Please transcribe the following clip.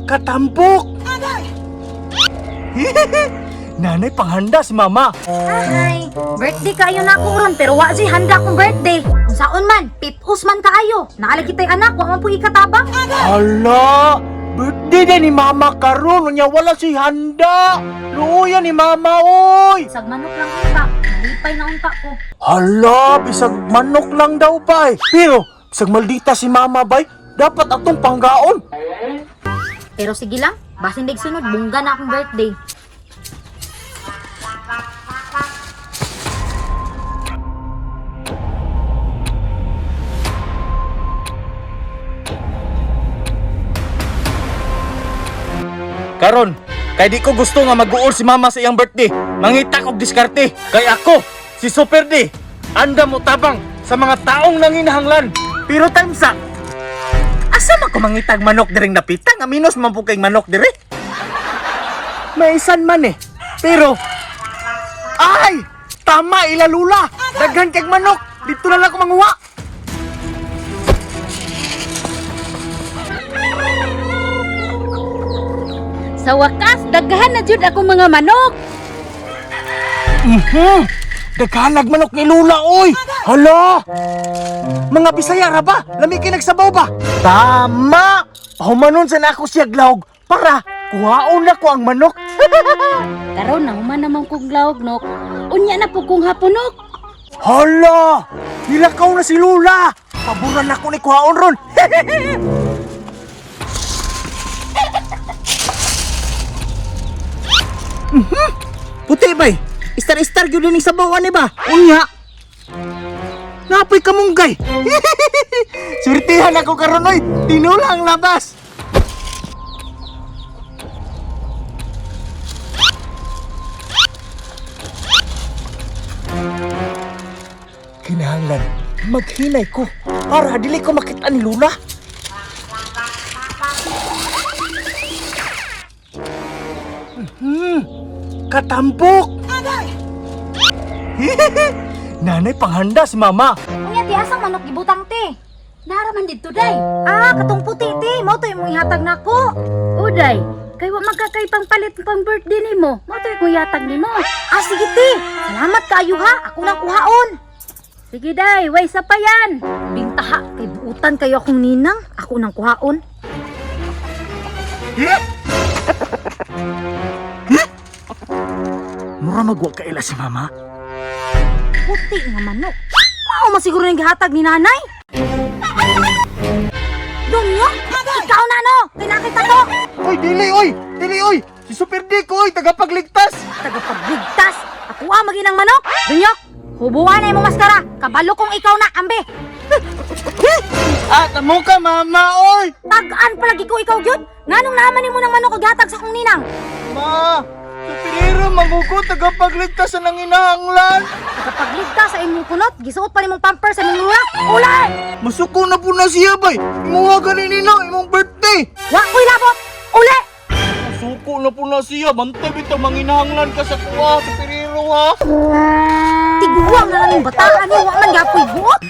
Katampok! Nanay, panghanda si mama. Ay, birthday kayo na ako ron, pero wa si handa kong birthday. Kung saon man, pitus man kaayo. Naalag kita'y anak, wa man po ikatabang. Hala! Birthday din ni mama karon, nya wala si handa. Luoyan ni mama, oy! Isag manok lang unta, malipay na unta ko. Hala, bisag manok lang daw bay. Pero, bisag maldita si mama bay, dapat atong panggaon. Pero sige lang, basin dig sunod, bungga na akong birthday. Karon, kay di ko gusto nga mag-uol si mama sa iyang birthday. Mangita og diskarte. Kay ako, si Super D, anda mo tabang sa mga taong nanginahanglan. Pero tansa, asa man ko mangitag manok diring napita nga minus man po kay manok dire? May isan man eh. Pero, ay! Tama, ilalula! Daghan kag manok! Dito na lang ko manguha! Sa wakas, daghan na jud ako mga manok. Daghanag manok ni Lula, oy! Hala! Mga Bisaya ra ba? Lami kay nagsabaw ba? Tama! Humanon sa nako siya glawg para kuhaon na ko ang manok. Karon na human naman kong glawg nok. Unya na po kong hapunok. Hala! Nilakaw na si Lula! Paboran ako ni kuhaon ron! Puti bay! Istar-istar gyud ning sabawan ni ba? Unya! Napoy kamunggay! Surtihan ako karon oy! Tinula ang labas! Kinahanglan, maghinay ko para dili ko makita ni Lula. Katampok! Nanay, panghanda si mama. Unya ti asang manok gibutang te. Naraman dito day. Ah, katong puti te, mo to imong ihatag nako. Uday, kay wa magkakay pang palit pang birthday nimo. Mo to imong ihatag nimo. Ah, sige te. Salamat kaayo ha. Ako nang kuhaon. Sige day, way sa pa yan. Bintaha, kay buutan kayo akong ninang. Ako nang kuhaon. Mura magwa kaila si mama. Puti nga manok. Mao masiguro ng gihatag ni nanay. Dunyo, ikaw na no. Pinakita ko. Oy, dili oy! Dili oy! Si Super D ko oy, tagapagligtas! Tagapagligtas. Ako ang maginang manok. Dunyo, hubuan na imong maskara. Kabalo kong ikaw na, ambe. Ah, tamo ka mama oy! Tagaan palagi ko ikaw gyud. Nganong naman nimo ng manok og hatag sa akong ninang? Ma! Superior, magugo, tagapagligtas sa nanginahanglan! Tagapagligtas sa imong kunot, gisuot pa nimong pamper sa imong lula. Ulay! Masuko na po na siya bay! Imuha ganin nina, imong birthday! Wa ko'y labot. Uli! Masuko na po na siya, bantay bitaw manginahanglan ka sa kuha, superior ha! Tiguang na lang yung bataan niyo, wa man gapoy buot.